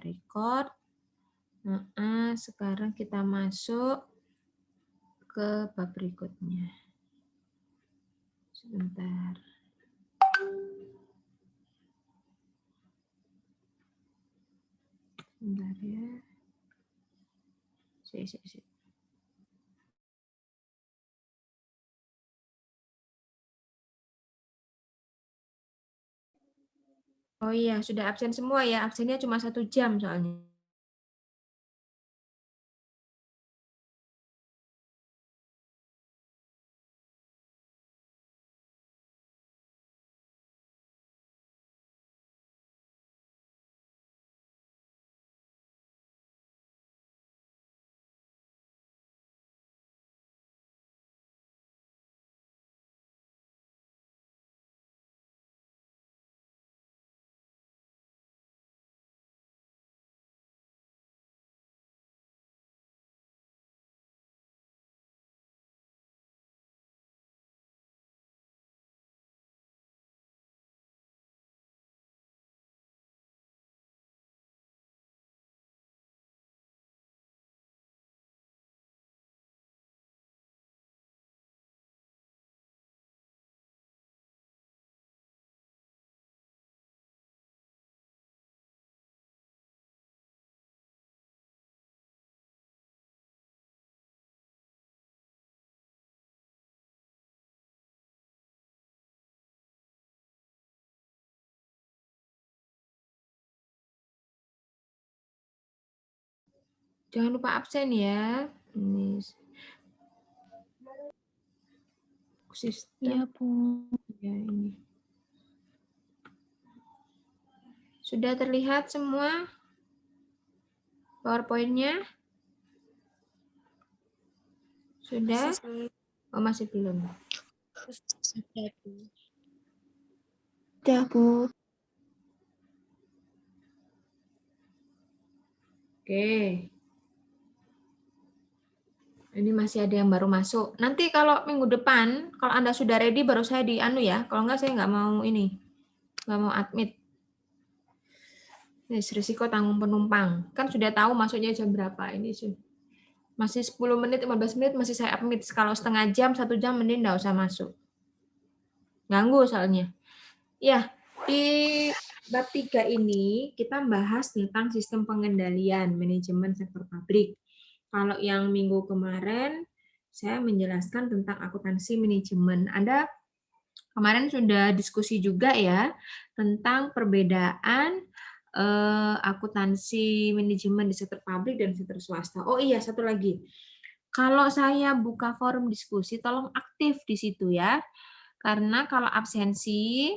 record. Nah, sekarang kita masuk ke bab berikutnya. Sebentar. Sebentar ya. Sip. Oh iya, sudah absen semua ya. Absennya cuma 1 jam soalnya. Jangan lupa absen ya. Ini sistem. Iya, Bu. Ya, ini. Sudah terlihat semua PowerPoint-nya? Sudah? Oh, masih belum. Sudah, Bu. Oke. Ini masih ada yang baru masuk. Nanti kalau minggu depan, kalau Anda sudah ready, baru saya di-anu ya. Kalau enggak, saya nggak mau ini. Nggak mau admit. Ini risiko tanggung penumpang. Kan sudah tahu masuknya jam berapa. Ini masih 10 menit, 15 menit masih saya admit. Kalau setengah jam, 1 jam, mending nggak usah masuk. Ganggu soalnya. Ya, di bab 3 ini kita bahas tentang sistem pengendalian manajemen sektor pabrik. Kalau yang minggu kemarin saya menjelaskan tentang akuntansi manajemen. Anda kemarin sudah diskusi juga ya tentang perbedaan akuntansi manajemen di sektor pabrik dan sektor swasta. Oh iya, satu lagi. Kalau saya buka forum diskusi, tolong aktif di situ ya. Karena kalau absensi,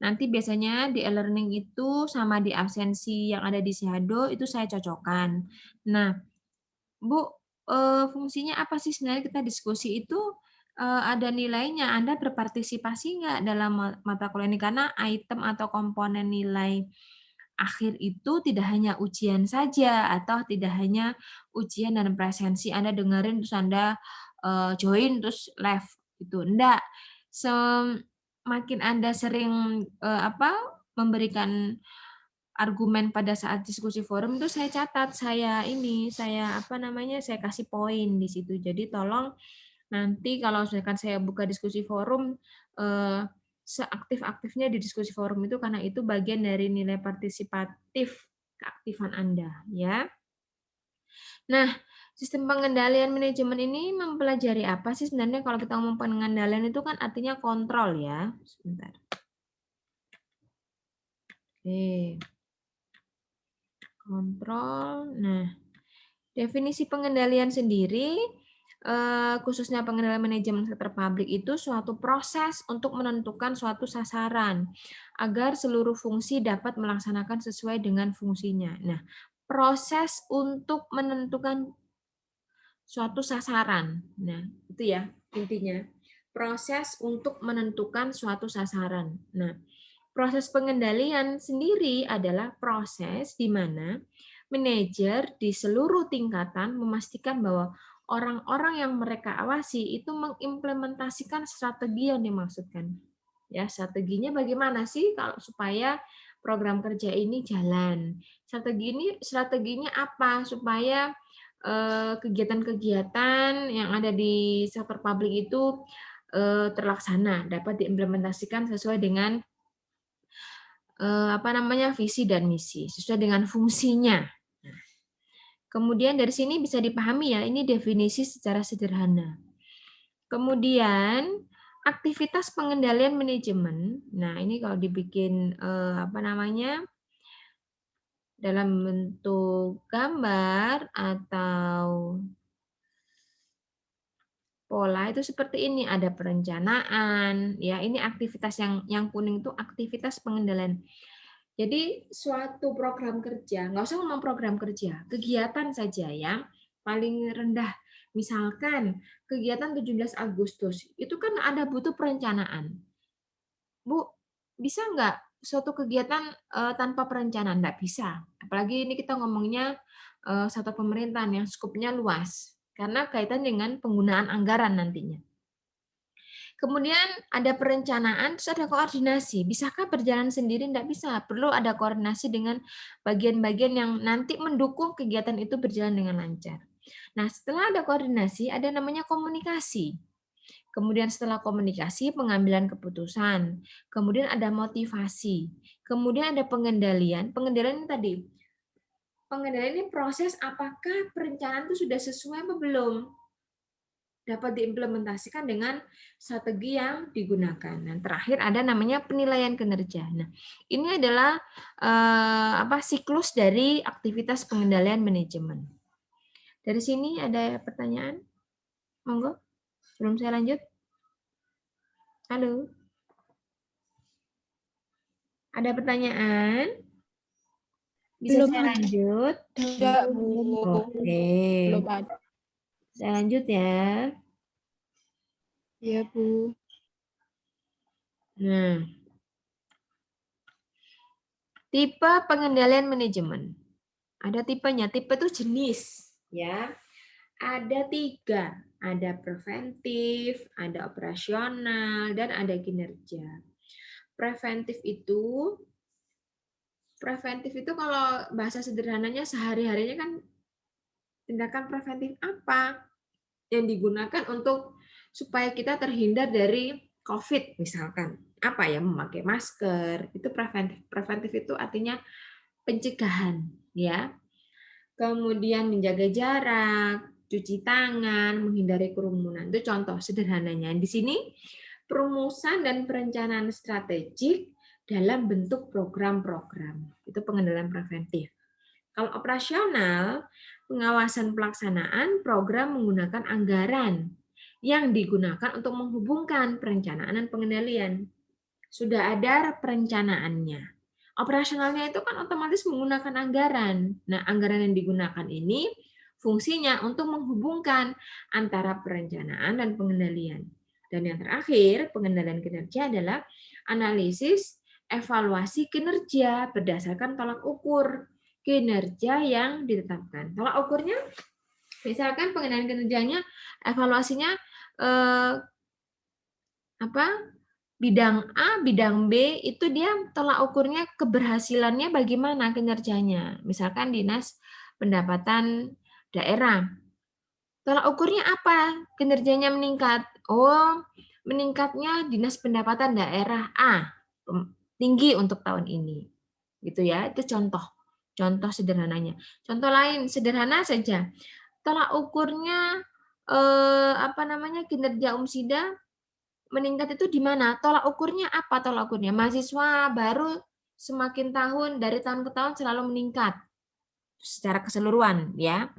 nanti biasanya di e-learning itu sama di absensi yang ada di Shado itu saya cocokkan. Nah, Bu, fungsinya apa sih sebenarnya kita diskusi itu ada nilainya? Anda berpartisipasi nggak dalam mata kuliah ini? Karena item atau komponen nilai akhir itu tidak hanya ujian saja atau tidak hanya ujian dan presensi. Anda dengerin terus Anda join terus left gitu. Enggak. Semakin Anda sering memberikan argumen pada saat diskusi forum itu saya catat, saya kasih poin di situ. Jadi tolong nanti kalau misalkan saya buka diskusi forum seaktif-aktifnya di diskusi forum itu karena itu bagian dari nilai partisipatif keaktifan Anda ya. Nah, sistem pengendalian manajemen ini mempelajari apa sih sebenarnya? Kalau kita ngomong pengendalian itu kan artinya kontrol ya. Sebentar. Oke. Kontrol. Nah, definisi pengendalian sendiri, khususnya pengendalian manajemen sektor publik itu suatu proses untuk menentukan suatu sasaran agar seluruh fungsi dapat melaksanakan sesuai dengan fungsinya. Nah, proses untuk menentukan suatu sasaran. Nah, itu ya intinya. Proses untuk menentukan suatu sasaran. Nah, proses pengendalian sendiri adalah proses di mana manajer di seluruh tingkatan memastikan bahwa orang-orang yang mereka awasi itu mengimplementasikan strategi yang dimaksudkan. Ya, strateginya bagaimana sih kalau supaya program kerja ini jalan. Strateginya apa supaya kegiatan-kegiatan yang ada di sektor publik itu terlaksana, dapat diimplementasikan sesuai dengan visi dan misi, sesuai dengan fungsinya. Kemudian dari sini bisa dipahami ya, ini definisi secara sederhana. Kemudian aktivitas pengendalian manajemen. Nah, ini kalau dibikin dalam bentuk gambar atau pola itu seperti ini, ada perencanaan, ya ini aktivitas yang kuning itu aktivitas pengendalian. Jadi suatu program kerja, nggak usah ngomong program kerja, kegiatan saja ya, paling rendah. Misalkan kegiatan 17 Agustus, itu kan ada butuh perencanaan. Bu, bisa nggak suatu kegiatan tanpa perencanaan? Nggak bisa. Apalagi ini kita ngomongnya satu pemerintahan yang skupnya luas, karena kaitan dengan penggunaan anggaran nantinya. Kemudian ada perencanaan, terus ada koordinasi. Bisakah berjalan sendiri? Tidak bisa. Perlu ada koordinasi dengan bagian-bagian yang nanti mendukung kegiatan itu berjalan dengan lancar. Nah, setelah ada koordinasi, ada namanya komunikasi. Kemudian setelah komunikasi, pengambilan keputusan. Kemudian ada motivasi. Kemudian ada pengendalian. Pengendalian ini tadi. Pengendalian ini proses apakah perencanaan itu sudah sesuai atau belum. Dapat diimplementasikan dengan strategi yang digunakan. Dan terakhir ada namanya penilaian kinerja. Nah, ini adalah siklus dari aktivitas pengendalian manajemen. Dari sini ada pertanyaan? Monggo, sebelum saya lanjut. Halo. Ada pertanyaan? Bisa Belum saya ada. lanjut? Enggak, Bu. Oke. Belum ada. Saya lanjut ya. Iya, Bu. Nah, tipe pengendalian manajemen. Ada tipenya. Tipe itu jenis, ya. Ada 3. Ada preventif, ada operasional, dan ada kinerja. Preventif itu kalau bahasa sederhananya sehari-harinya kan tindakan preventif apa yang digunakan untuk supaya kita terhindar dari COVID misalkan. Apa ya, memakai masker, itu preventif. Preventif itu artinya pencegahan, ya. Kemudian menjaga jarak, cuci tangan, menghindari kerumunan. Itu contoh sederhananya. Di sini perumusan dan perencanaan strategik dalam bentuk program-program. Itu pengendalian preventif. Kalau operasional, pengawasan pelaksanaan program menggunakan anggaran yang digunakan untuk menghubungkan perencanaan dan pengendalian. Sudah ada perencanaannya. Operasionalnya itu kan otomatis menggunakan anggaran. Nah, anggaran yang digunakan ini fungsinya untuk menghubungkan antara perencanaan dan pengendalian. Dan yang terakhir, pengendalian kinerja adalah analisis evaluasi kinerja berdasarkan tolak ukur kinerja yang ditetapkan. Tolak ukurnya, misalkan pengendalian kinerjanya, evaluasinya bidang A, bidang B, itu dia tolak ukurnya keberhasilannya bagaimana kinerjanya. Misalkan Dinas Pendapatan Daerah. Tolak ukurnya apa? Kinerjanya meningkat. Oh, meningkatnya Dinas Pendapatan Daerah A. Tinggi untuk tahun ini. Gitu ya, itu contoh. Contoh sederhananya. Contoh lain sederhana saja. Tolak ukurnya kinerja Umsida meningkat itu di mana? Tolak ukurnya apa? Tolak ukurnya mahasiswa baru semakin tahun dari tahun ke tahun selalu meningkat secara keseluruhan, ya.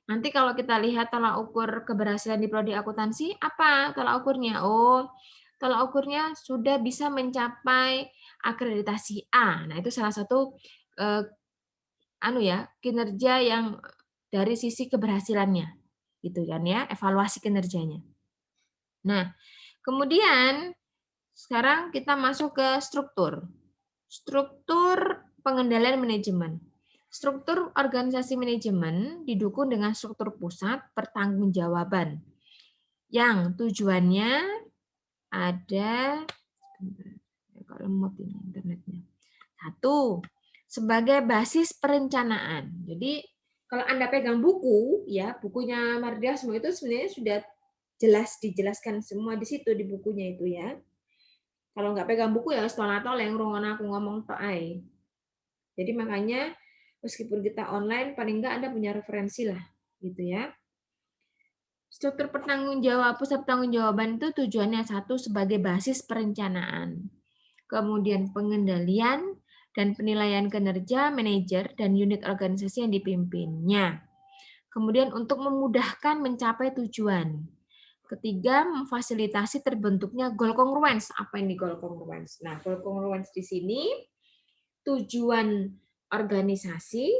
Nanti kalau kita lihat tolak ukur keberhasilan di prodi akuntansi, apa tolak ukurnya? Oh, tolak ukurnya sudah bisa mencapai akreditasi A. Nah, itu salah satu kinerja yang dari sisi keberhasilannya, gitu kan ya, evaluasi kinerjanya. Nah, kemudian sekarang kita masuk ke struktur. Struktur pengendalian manajemen. Struktur organisasi manajemen didukung dengan struktur pusat pertanggungjawaban yang tujuannya ada, kok lemot ini internetnya. Satu, sebagai basis perencanaan. Jadi kalau Anda pegang buku, ya bukunya Mardiasmo itu sebenarnya sudah jelas dijelaskan semua di situ di bukunya itu ya. Kalau nggak pegang buku ya tolak-tolak yang rungon aku ngomong tok ae. Jadi makanya meskipun kita online paling nggak Anda punya referensi lah gitu ya. Struktur pusat pertanggungjawaban itu tujuannya satu sebagai basis perencanaan. Kemudian pengendalian dan penilaian kinerja manajer dan unit organisasi yang dipimpinnya. Kemudian untuk memudahkan mencapai tujuan. Ketiga, memfasilitasi terbentuknya goal congruence. Apa ini goal congruence? Nah, goal congruence di sini tujuan organisasi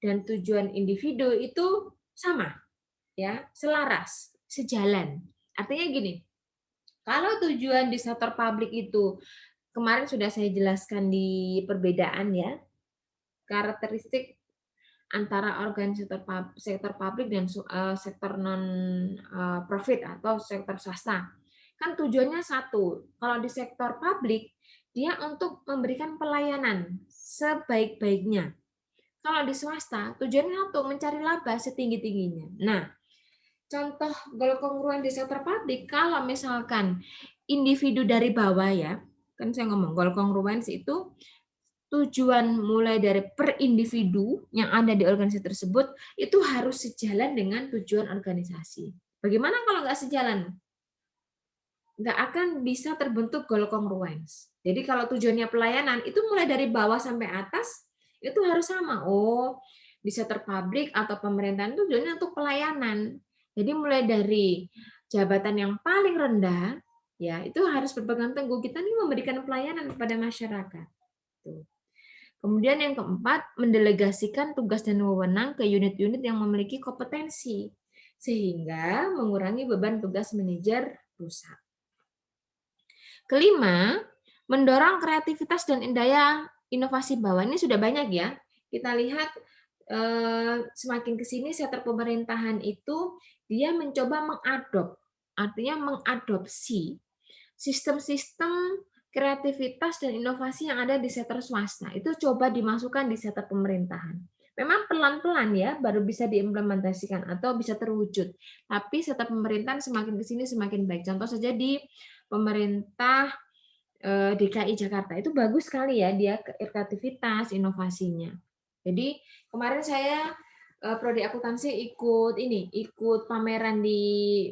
dan tujuan individu itu sama, ya, selaras, sejalan. Artinya gini, kalau tujuan di sektor publik itu kemarin sudah saya jelaskan di perbedaan ya, karakteristik antara sektor publik dan sektor non profit atau sektor swasta. Kan tujuannya satu. Kalau di sektor publik dia untuk memberikan pelayanan sebaik-baiknya. Kalau di swasta tujuannya untuk mencari laba setinggi-tingginya. Nah, contoh goal kongruen di sektor publik kalau misalkan individu dari bawah ya, kan saya ngomong goal congruence itu tujuan mulai dari per individu yang ada di organisasi tersebut itu harus sejalan dengan tujuan organisasi. Bagaimana kalau nggak sejalan? Nggak akan bisa terbentuk goal congruence. Jadi kalau tujuannya pelayanan itu mulai dari bawah sampai atas itu harus sama. Oh, di sektor publik atau pemerintahan itu tujuannya untuk pelayanan. Jadi mulai dari jabatan yang paling rendah ya itu harus berpegang teguh kita nih memberikan pelayanan kepada masyarakat. Tuh. Kemudian yang keempat, mendelegasikan tugas dan wewenang ke unit-unit yang memiliki kompetensi, sehingga mengurangi beban tugas manajer pusat. Kelima, mendorong kreativitas dan daya inovasi bawah. Ini sudah banyak ya. Kita lihat semakin ke sini sektor pemerintahan itu dia mencoba mengadopsi sistem-sistem kreativitas dan inovasi yang ada di sektor swasta itu coba dimasukkan di sektor pemerintahan. Memang pelan-pelan ya baru bisa diimplementasikan atau bisa terwujud. Tapi sektor pemerintahan semakin ke sini semakin baik. Contoh saja di pemerintah DKI Jakarta itu bagus sekali ya dia kreativitas inovasinya. Jadi kemarin saya prodi akuntansi ikut pameran di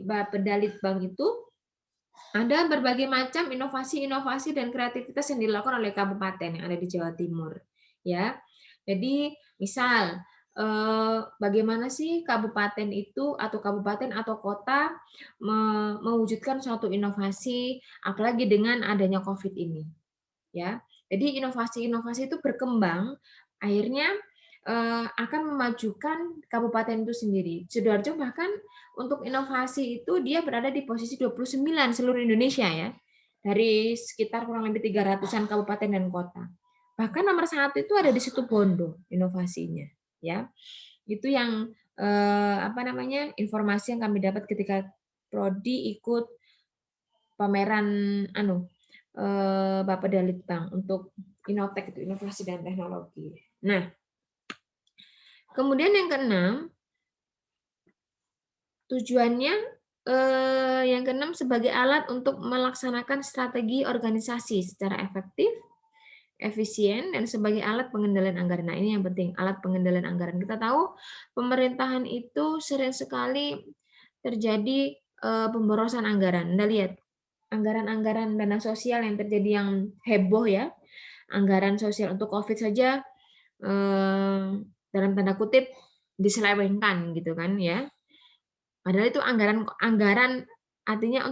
Bapedalitbang itu ada berbagai macam inovasi-inovasi dan kreativitas yang dilakukan oleh kabupaten yang ada di Jawa Timur. Ya, jadi misal bagaimana sih kabupaten itu atau kabupaten atau kota mewujudkan suatu inovasi, apalagi dengan adanya COVID ini. Ya, jadi inovasi-inovasi itu berkembang, akhirnya akan memajukan kabupaten itu sendiri. Sidoarjo bahkan untuk inovasi itu dia berada di posisi 29 seluruh Indonesia ya. Dari sekitar kurang lebih 300-an kabupaten dan kota. Bahkan nomor 1 itu ada di Situbondo inovasinya ya. Itu yang informasi yang kami dapat ketika prodi ikut pameran Bapedalitbang untuk Innotek itu inovasi dan teknologi. Nah, kemudian yang keenam, tujuannya yang keenam sebagai alat untuk melaksanakan strategi organisasi secara efektif, efisien, dan sebagai alat pengendalian anggaran. Nah, ini yang penting, alat pengendalian anggaran. Kita tahu pemerintahan itu sering sekali terjadi pemborosan anggaran. Anda lihat, anggaran-anggaran dana sosial yang terjadi yang heboh ya, anggaran sosial untuk COVID saja dalam tanda kutip diselewengkan gitu kan ya. Padahal itu anggaran artinya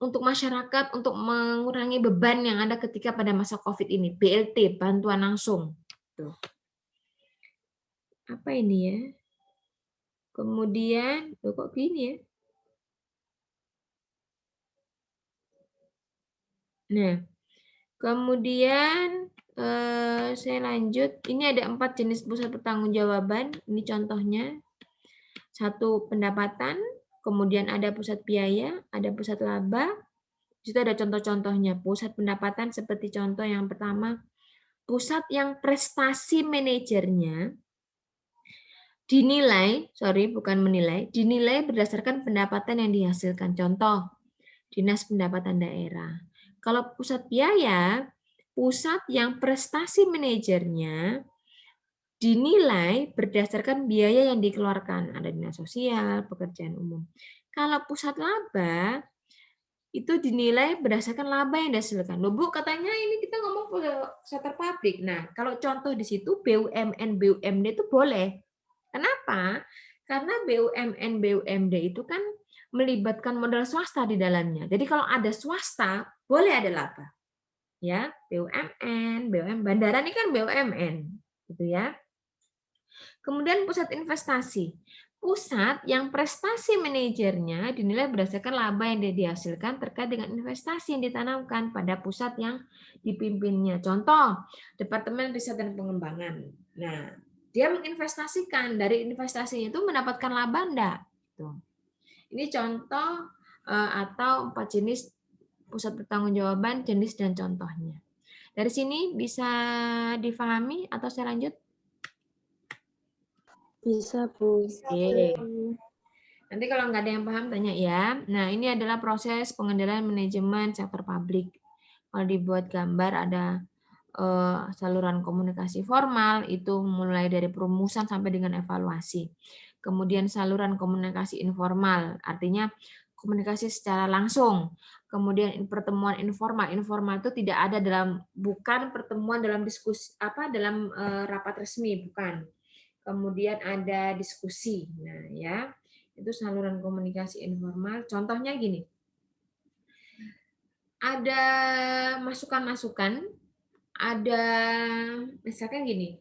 untuk masyarakat untuk mengurangi beban yang ada ketika pada masa COVID ini, BLT, bantuan langsung. Tuh. Apa ini ya? Kemudian, kok gini ya? Nah, kemudian saya lanjut. Ini ada 4 jenis pusat pertanggungjawaban. Ini contohnya. 1 pendapatan, kemudian ada pusat biaya, ada pusat laba. Di situ ada contoh-contohnya. Pusat pendapatan seperti contoh yang pertama, pusat yang prestasi manajernya dinilai berdasarkan pendapatan yang dihasilkan. Contoh, Dinas Pendapatan Daerah. Kalau pusat biaya, pusat yang prestasi manajernya dinilai berdasarkan biaya yang dikeluarkan. Ada dinas sosial, pekerjaan umum. Kalau pusat laba, itu dinilai berdasarkan laba yang dihasilkan. Loh Bu, katanya ini kita ngomong sektor publik. Nah, kalau contoh di situ BUMN, BUMD itu boleh. Kenapa? Karena BUMN, BUMD itu kan melibatkan modal swasta di dalamnya. Jadi kalau ada swasta, boleh ada laba. Ya, BUMN, bandara ini kan BUMN, gitu ya. Kemudian pusat investasi. Pusat yang prestasi manajernya dinilai berdasarkan laba yang dihasilkan terkait dengan investasi yang ditanamkan pada pusat yang dipimpinnya. Contoh, Departemen Riset dan Pengembangan. Nah, dia menginvestasikan, dari investasinya itu mendapatkan laba enggak? Ini contoh atau 4 jenis pusat pertanggungjawaban, jenis dan contohnya. Dari sini bisa difahami atau saya lanjut? Bisa, Bu. Oke. Nanti kalau nggak ada yang paham tanya ya. Nah, ini adalah proses pengendalian manajemen sektor publik. Kalau dibuat gambar ada saluran komunikasi formal, itu mulai dari perumusan sampai dengan evaluasi. Kemudian saluran komunikasi informal, artinya komunikasi secara langsung. Kemudian pertemuan informal. Informal itu tidak ada bukan pertemuan dalam diskusi dalam rapat resmi, bukan. Kemudian ada diskusi. Nah, ya. Itu saluran komunikasi informal. Contohnya gini. Ada masukan-masukan, ada misalkan gini.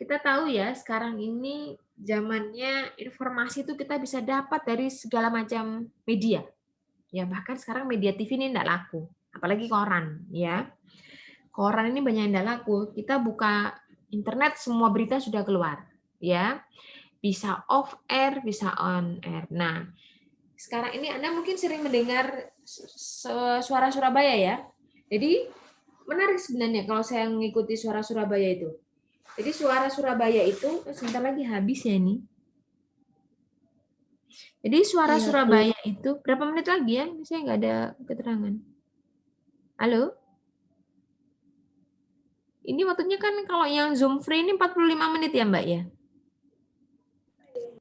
Kita tahu ya, sekarang ini zamannya informasi itu kita bisa dapat dari segala macam media. Ya, bahkan sekarang media TV ini enggak laku, apalagi koran, ya. Koran ini banyak yang enggak laku. Kita buka internet semua berita sudah keluar, ya. Bisa off air, bisa on air. Nah, sekarang ini Anda mungkin sering mendengar suara Surabaya ya. Jadi menarik sebenarnya kalau saya mengikuti suara Surabaya itu. Jadi suara Surabaya itu sebentar lagi habis ya ini. Jadi suara Surabaya itu berapa menit lagi ya? Saya nggak ada keterangan. Halo? Ini waktunya kan kalau yang Zoom free ini 45 menit ya Mbak ya?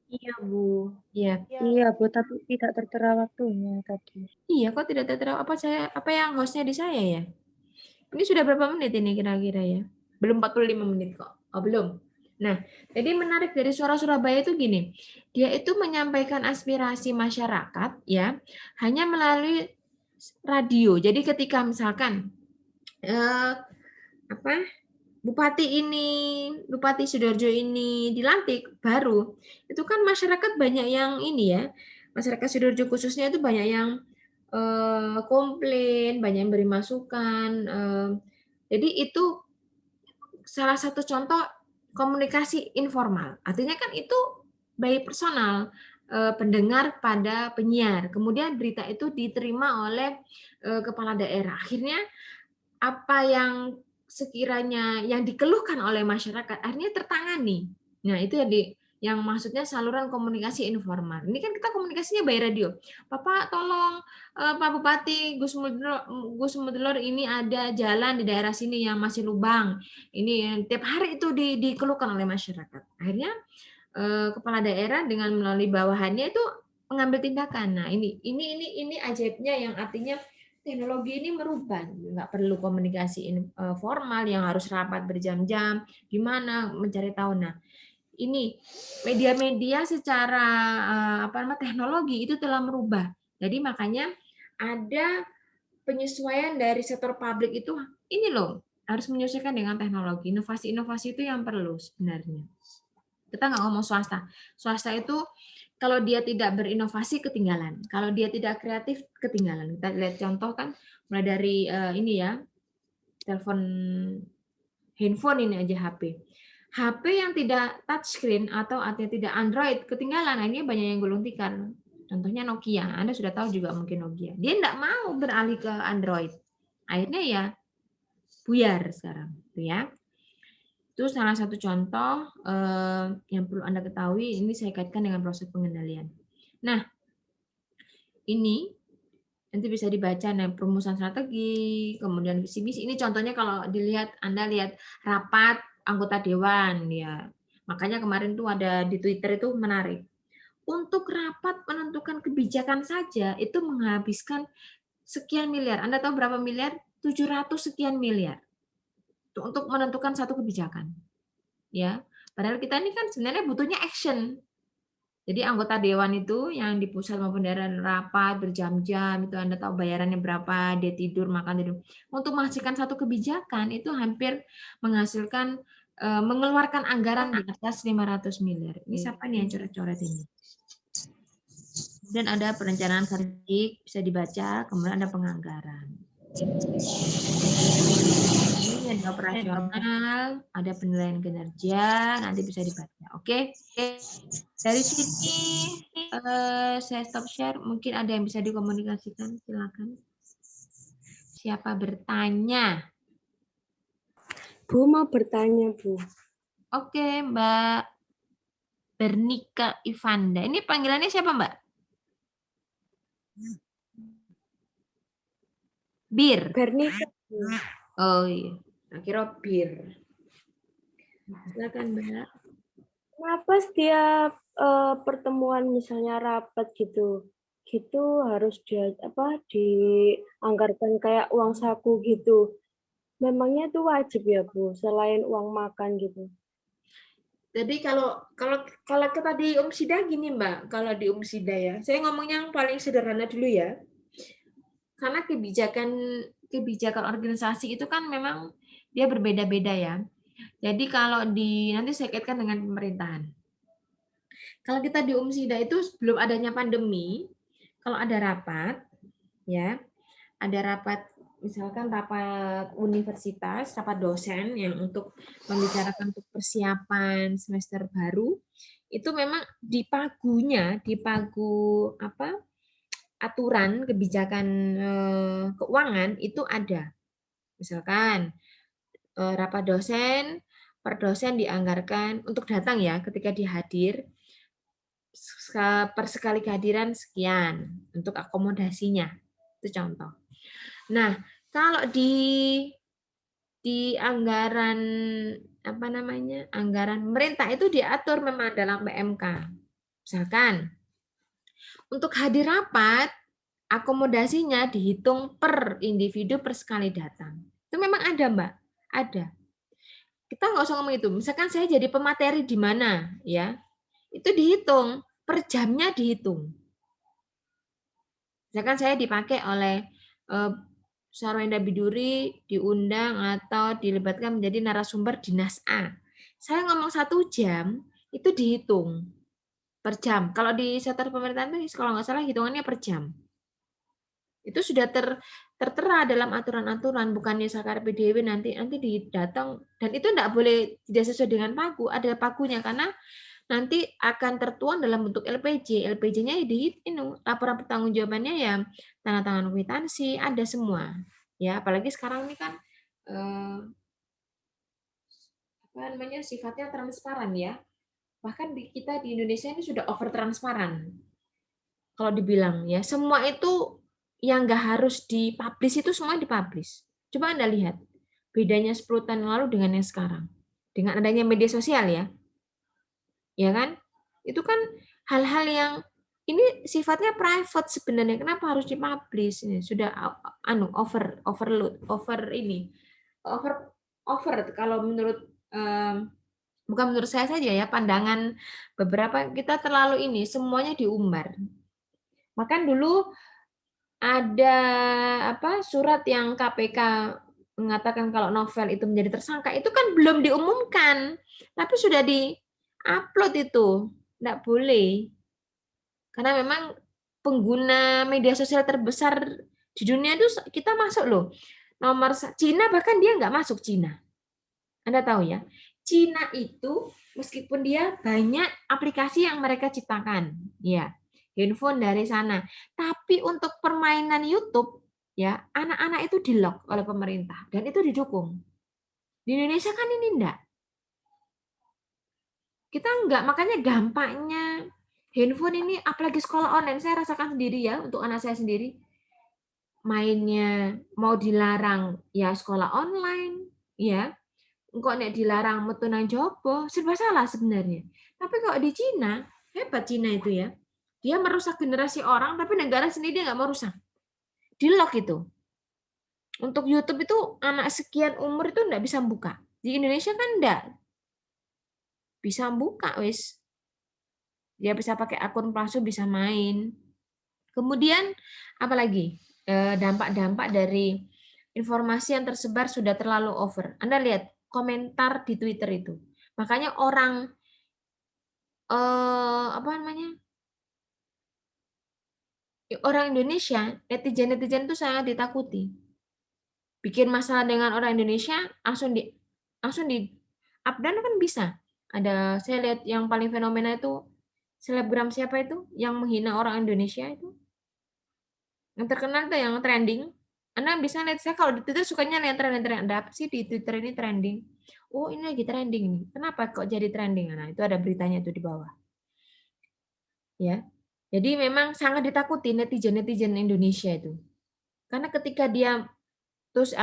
Iya, Bu. Iya. Iya, Bu, tapi tidak tertera waktunya tadi. Iya, kok tidak tertera apa yang hostnya di saya ya? Ini sudah berapa menit ini kira-kira ya? Belum 45 menit kok. Oh, belum. Nah, jadi menarik dari suara Surabaya itu gini. Dia itu menyampaikan aspirasi masyarakat ya, hanya melalui radio. Jadi ketika misalkan Bupati Sidoarjo ini dilantik baru, itu kan masyarakat banyak yang ini ya, masyarakat Sidoarjo khususnya itu banyak yang komplain, banyak yang beri masukan. Jadi itu salah satu contoh komunikasi informal. Artinya kan itu by personal, pendengar pada penyiar. Kemudian berita itu diterima oleh kepala daerah. Akhirnya apa yang sekiranya yang dikeluhkan oleh masyarakat akhirnya tertangani. Nah, itu yang maksudnya saluran komunikasi informal. Ini kan kita komunikasinya by radio. Bapak tolong Pak Bupati Gus Mudlor ini ada jalan di daerah sini yang masih lubang. Ini tiap hari itu dikeluhkan oleh masyarakat. Akhirnya kepala daerah dengan melalui bawahannya itu mengambil tindakan. Nah, ini ajaibnya yang artinya teknologi ini merubah, nggak perlu komunikasi formal yang harus rapat berjam-jam, gimana mencari tahu. Nah, ini media-media secara teknologi itu telah merubah. Jadi makanya ada penyesuaian dari sektor publik itu ini loh harus menyesuaikan dengan teknologi. Inovasi-inovasi itu yang perlu sebenarnya. Kita nggak ngomong swasta. Swasta itu kalau dia tidak berinovasi ketinggalan. Kalau dia tidak kreatif ketinggalan. Kita lihat contoh kan mulai dari ini ya, telepon handphone ini aja HP. HP yang tidak touchscreen atau artinya tidak Android ketinggalan. Nah, ini banyak yang gulung tikar. Contohnya Nokia. Anda sudah tahu juga mungkin Nokia. Dia tidak mau beralih ke Android. Akhirnya ya buyar sekarang, gitu ya. Itu salah satu contoh yang perlu Anda ketahui, ini saya kaitkan dengan proses pengendalian. Nah, ini nanti bisa dibaca perumusan strategi, kemudian visi misi. Ini contohnya kalau dilihat, Anda lihat rapat anggota dewan ya. Makanya kemarin tuh ada di Twitter itu menarik. Untuk rapat menentukan kebijakan saja itu menghabiskan sekian miliar. Anda tahu berapa miliar? 700 sekian miliar untuk menentukan satu kebijakan. Ya. Padahal kita ini kan sebenarnya butuhnya action. Jadi anggota dewan itu yang di pusat maupun daerah rapat berjam-jam, itu Anda tahu bayarannya berapa, dia tidur, makan, tidur. Untuk menghasilkan satu kebijakan itu hampir menghasilkan mengeluarkan anggaran di atas 500 miliar. Ini siapa nih yang coret-coret ini? Kemudian ada perencanaan strategik, bisa dibaca, kemudian ada penganggaran. Ini ada operasional, ada penilaian kinerja, nanti bisa dibaca. Oke. Dari sini saya stop share. Mungkin ada yang bisa dikomunikasikan, silakan. Siapa bertanya? Bu mau bertanya, Bu. Oke, Mbak Bernika Ivanda. Ini panggilannya siapa, Mbak? Bir. Bernika. Oh iya, saya kira bir. Silakan, Mbak. Kenapa setiap pertemuan misalnya rapat gitu harus dianggarkan kayak uang saku gitu. Memangnya itu wajib ya, Bu, selain uang makan gitu. Jadi kalau kita di Umsida gini, Mbak, kalau di Umsida ya, saya ngomongnya yang paling sederhana dulu ya. Karena kebijakan organisasi itu kan memang dia berbeda-beda ya. Jadi kalau nanti saya kaitkan dengan pemerintahan. Kalau kita di Umsida itu sebelum adanya pandemi, kalau ada rapat, ya, ada rapat misalkan rapat universitas, rapat dosen yang untuk membicarakan untuk persiapan semester baru, itu memang di pagu aturan kebijakan keuangan itu ada. Misalkan rapat dosen, per dosen dianggarkan untuk datang ya ketika dihadir per sekali kehadiran sekian untuk akomodasinya. Itu contoh. Nah, kalau di anggaran anggaran pemerintah itu diatur memang dalam PMK. Misalkan untuk hadir rapat akomodasinya dihitung per individu per sekali datang. Itu memang ada, Mbak. Ada. Kita nggak usah ngomong itu. Misalkan saya jadi pemateri di mana, ya, itu dihitung per jamnya dihitung. Misalkan saya dipakai oleh Sarwenda Biduri diundang atau dilibatkan menjadi narasumber dinas A. Saya ngomong 1 jam itu dihitung per jam. Kalau di sektor pemerintahan itu kalau nggak salah hitungannya per jam. Itu sudah tertera dalam aturan-aturan, bukannya sakar PDW nanti didatang, dan itu tidak sesuai dengan pagu, ada pagunya karena nanti akan tertuang dalam bentuk LPJ. LPJ-nya di laporan pertanggungjawabannya ya tanda tangan kwitansi, ada semua. Ya, apalagi sekarang ini kan sifatnya transparan ya. Bahkan kita di Indonesia ini sudah over transparan. Kalau dibilang ya, semua itu yang nggak harus dipublish itu semua dipublish. Coba Anda lihat bedanya 10 tahun lalu dengan yang sekarang. Dengan adanya media sosial ya. Ya kan? Itu kan hal-hal yang ini sifatnya private sebenarnya. Kenapa harus dipublish? Ini sudah over kalau menurut bukan menurut saya saja ya, pandangan beberapa kita terlalu ini semuanya diumbar. Makan dulu ada surat yang KPK mengatakan kalau novel itu menjadi tersangka, itu kan belum diumumkan, tapi sudah di-upload itu. Nggak boleh. Karena memang pengguna media sosial terbesar di dunia itu kita masuk loh. Nomor Cina bahkan dia nggak masuk Cina. Anda tahu ya, Cina itu meskipun dia banyak aplikasi yang mereka ciptakan, ya, handphone dari sana, tapi untuk permainan YouTube, ya, anak-anak itu di-lock oleh pemerintah dan itu didukung. Di Indonesia kan ini enggak. Kita enggak, makanya dampaknya handphone ini, apalagi sekolah online, saya rasakan sendiri ya, untuk anak saya sendiri. Mainnya mau dilarang ya sekolah online, ya. Kok nek dilarang metu nang jopo, serba salah sebenarnya. Tapi kok di Cina, hebat Cina itu ya. Dia merusak generasi orang, tapi negara sendiri dia nggak mau rusak. Di-lock itu. Untuk YouTube itu anak sekian umur itu nggak bisa buka. Di Indonesia kan enggak bisa buka wis. Dia bisa pakai akun palsu, bisa main. Kemudian apalagi dampak-dampak dari informasi yang tersebar sudah terlalu over. Anda lihat komentar di Twitter itu. Makanya orang apa namanya? Orang Indonesia, netizen-netizen itu sangat ditakuti. Bikin masalah dengan orang Indonesia langsung di up down kan bisa. Ada saya lihat yang paling fenomena itu selebgram siapa itu yang menghina orang Indonesia itu. Yang terkenal tuh yang trending. Anda bisa lihat, saya kalau di Twitter sukanya lihat trending. Ada apa sih di Twitter ini trending? Oh, ini lagi trending nih. Kenapa kok jadi trending? Nah, itu ada beritanya tuh di bawah. Ya. Jadi memang sangat ditakuti netizen-netizen Indonesia itu. Karena ketika dia terus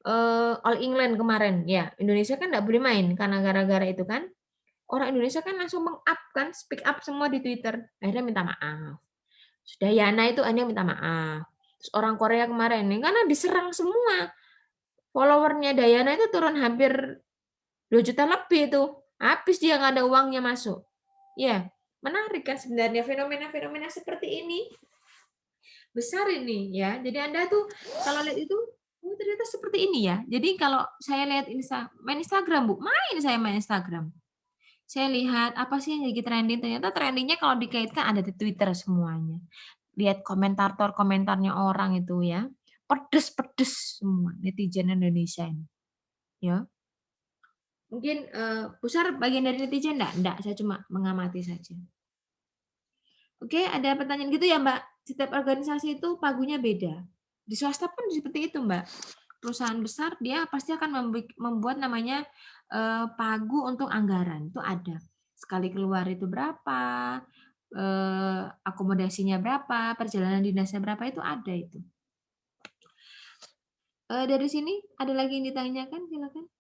All England kemarin, ya Indonesia kan nggak boleh main karena gara-gara itu kan. Orang Indonesia kan langsung meng-up kan, speak up semua di Twitter. Akhirnya minta maaf. Sudah Yana itu hanya minta maaf. Terus orang Korea kemarin nih karena diserang semua. Followernya Dayana itu turun hampir 2 juta lebih itu. Habis dia nggak ada uangnya masuk. Ya, menarik kan sebenarnya fenomena-fenomena seperti ini. Besar ini ya. Jadi Anda tuh kalau lihat itu, oh ternyata seperti ini ya. Jadi kalau saya lihat main Instagram, Bu. Main Instagram. Saya lihat apa sih yang lagi trending, ternyata trendingnya kalau dikaitkan ada di Twitter semuanya. Lihat komentarnya orang itu ya, pedes-pedes semua netizen Indonesia ini. Ya, mungkin Pusar bagian dari netizen enggak? Enggak, saya cuma mengamati saja. Oke, ada pertanyaan gitu ya Mbak? Setiap organisasi itu pagunya beda. Di swasta pun seperti itu Mbak. Perusahaan besar dia pasti akan membuat namanya pagu untuk anggaran, itu ada. Sekali keluar itu berapa, akomodasinya berapa, perjalanan dinasnya berapa, itu ada itu. Dari sini ada lagi yang ditanyakan, silakan.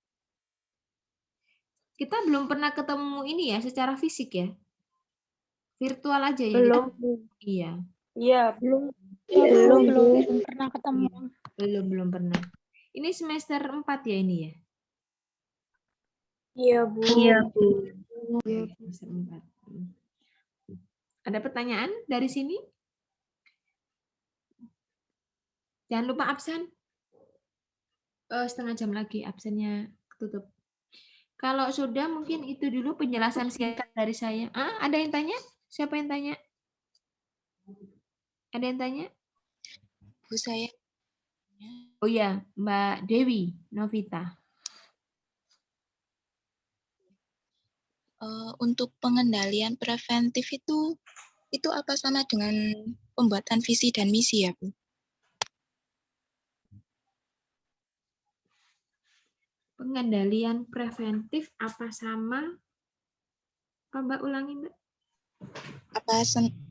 Kita belum pernah ketemu ini ya secara fisik ya, virtual aja ya. Belum. Iya. Iya, Belum. belum, Bu. Belum pernah ketemu. Belum pernah. Ini semester 4 ya ini ya? Iya, Bu. Iya, Bu. Semester 4. Ada pertanyaan dari sini? Jangan lupa absen. Setengah jam lagi absennya tutup. Kalau sudah mungkin itu dulu penjelasan singkat dari saya. Ada yang tanya? Siapa yang tanya? Ada yang tanya? Bu, saya Oh ya, Mbak Dewi Novita. untuk pengendalian preventif itu apa sama dengan pembuatan visi dan misi ya, Bu? Pengendalian preventif apa sama? Apa Mbak ulangi Mbak?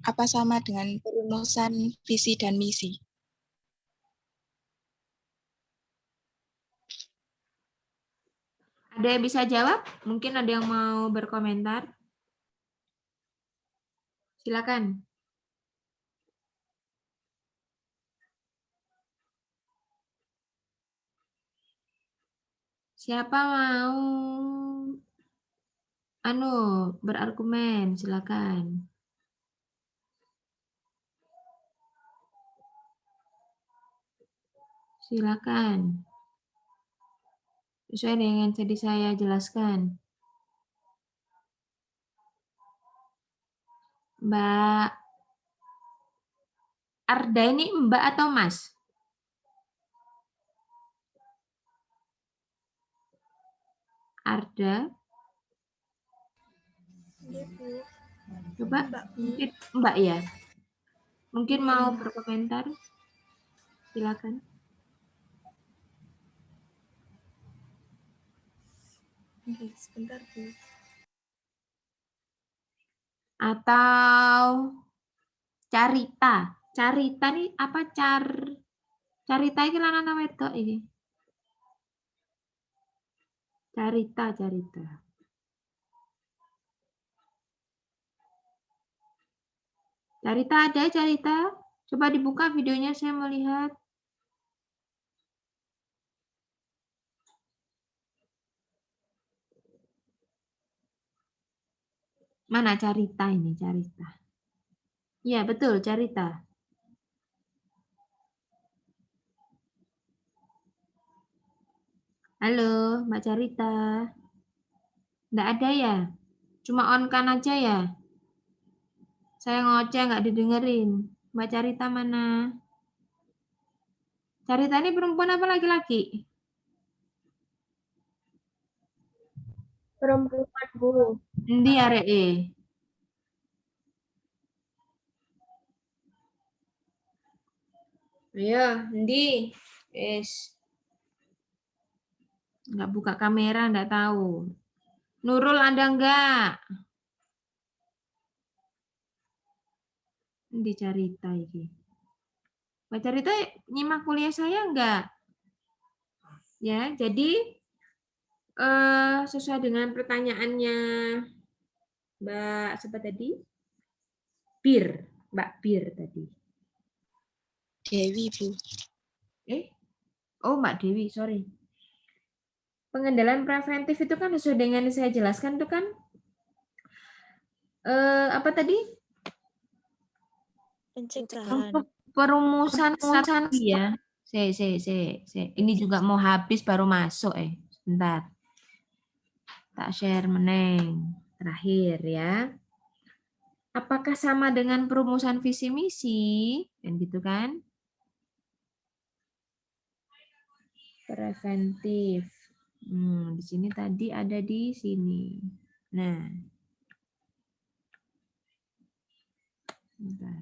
Apa sama dengan perumusan visi dan misi? Ada yang bisa jawab? Mungkin ada yang mau berkomentar? Silakan. Siapa mau berargumen? Silakan. Silakan. Sesuai dengan yang tadi saya jelaskan. Mbak Arda ini Mbak atau Mas? Arda. Coba mungkin Mbak ya. Mungkin mau berkomentar. Silakan. Sebentar, Bu. Atau carita. Carita nih apa carita iki lanang apa wedok iki? Carita. Carita ada Carita? Coba dibuka videonya, saya mau lihat. Mana Carita ini, Carita? Iya, betul, Carita. Halo, Mbak Carita. Nggak ada ya? Cuma on kan aja ya? Saya ngoceh nggak didengerin. Mbak Carita mana? Carita ini perempuan apa laki-laki? Perempuan, Bu. Endi areke? Ayo, endi? Nggak buka kamera, nggak tahu. Nurul ada nggak? Endi Carita iki? Mbak Carita nyimak kuliah saya nggak? Ya, jadi sesuai dengan pertanyaannya Mbak siapa tadi? Mbak Bir tadi. Dewi, Bu. Oh Mbak Dewi, sorry. Pengendalian preventif itu kan sesuai dengan yang saya jelaskan itu kan apa tadi? Pencegahan. Untuk perumusan ya. Ini juga mau habis baru masuk sebentar. Tak share meneng. Terakhir ya. Apakah sama dengan perumusan visi misi? Dan gitu kan? Preventif. Di sini tadi ada di sini. Nah. Bentar.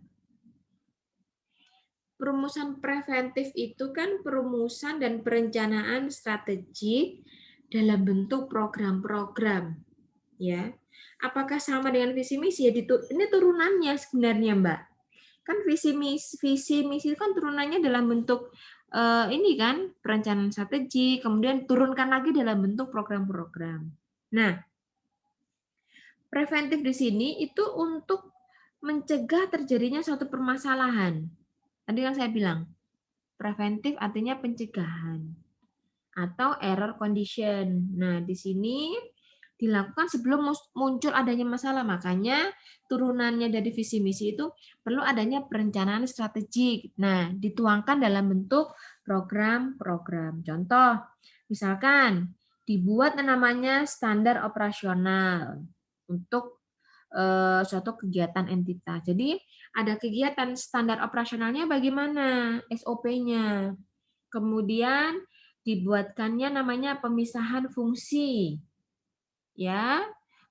Perumusan preventif itu kan perumusan dan perencanaan strategik dalam bentuk program-program. Ya. Apakah sama dengan visi misi? Ini turunannya sebenarnya, Mbak. Kan visi misi itu kan turunannya dalam bentuk ini kan perencanaan strategi, kemudian turunkan lagi dalam bentuk program-program. Nah, preventif di sini itu untuk mencegah terjadinya suatu permasalahan. Tadi kan saya bilang, preventif artinya pencegahan atau error condition. Nah, di sini dilakukan sebelum muncul adanya masalah. Makanya turunannya dari visi misi itu perlu adanya perencanaan strategik. Nah, dituangkan dalam bentuk program-program. Contoh, misalkan dibuat namanya standar operasional untuk suatu kegiatan entitas. Jadi ada kegiatan standar operasionalnya bagaimana, SOP-nya. Kemudian dibuatkannya namanya pemisahan fungsi. Ya,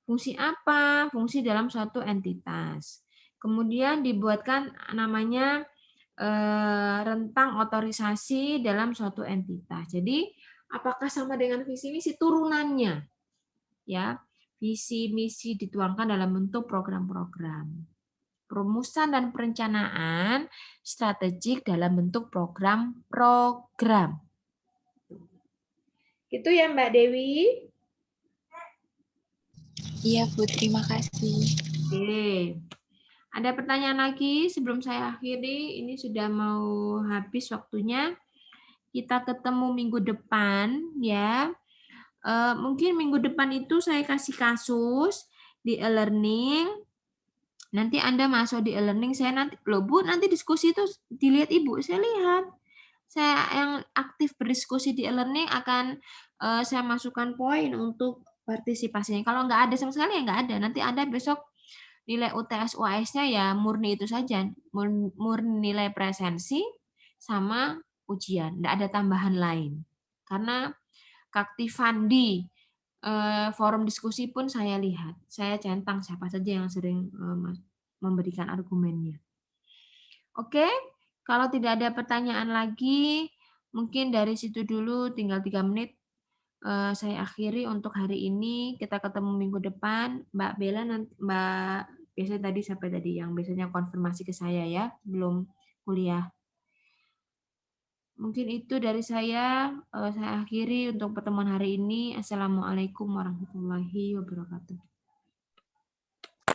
fungsi apa? Fungsi dalam suatu entitas. Kemudian dibuatkan namanya rentang otorisasi dalam suatu entitas. Jadi, apakah sama dengan visi misi turunannya? Ya, visi misi dituangkan dalam bentuk program-program. Perumusan dan perencanaan strategik dalam bentuk program-program. Itu ya Mbak Dewi. Iya, Bu. Terima kasih. Oke. Ada pertanyaan lagi sebelum saya akhiri? Ini sudah mau habis waktunya. Kita ketemu minggu depan ya. Mungkin minggu depan itu saya kasih kasus di e-learning. Nanti Anda masuk di e-learning, saya nanti, loh Bu, nanti diskusi itu dilihat Ibu, saya lihat. Saya yang aktif berdiskusi di e-learning akan saya masukkan poin untuk partisipasinya. Kalau nggak ada sama sekali ya nggak ada. Nanti Anda besok nilai UTS UAS-nya ya murni itu saja, murni nilai presensi sama ujian, nggak ada tambahan lain. Karena keaktifan di forum diskusi pun saya lihat, saya centang siapa saja yang sering memberikan argumennya. Oke, kalau tidak ada pertanyaan lagi, mungkin dari situ dulu, tinggal 3 menit. Saya akhiri untuk hari ini. Kita ketemu minggu depan. Mbak Biasanya tadi sampai tadi yang biasanya konfirmasi ke saya ya, belum kuliah. Mungkin itu dari saya akhiri untuk pertemuan hari ini. Assalamualaikum warahmatullahi wabarakatuh.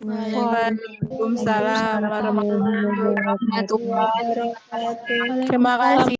Waalaikumsalam warahmatullahi wabarakatuh. Wabarakatuh. Terima kasih.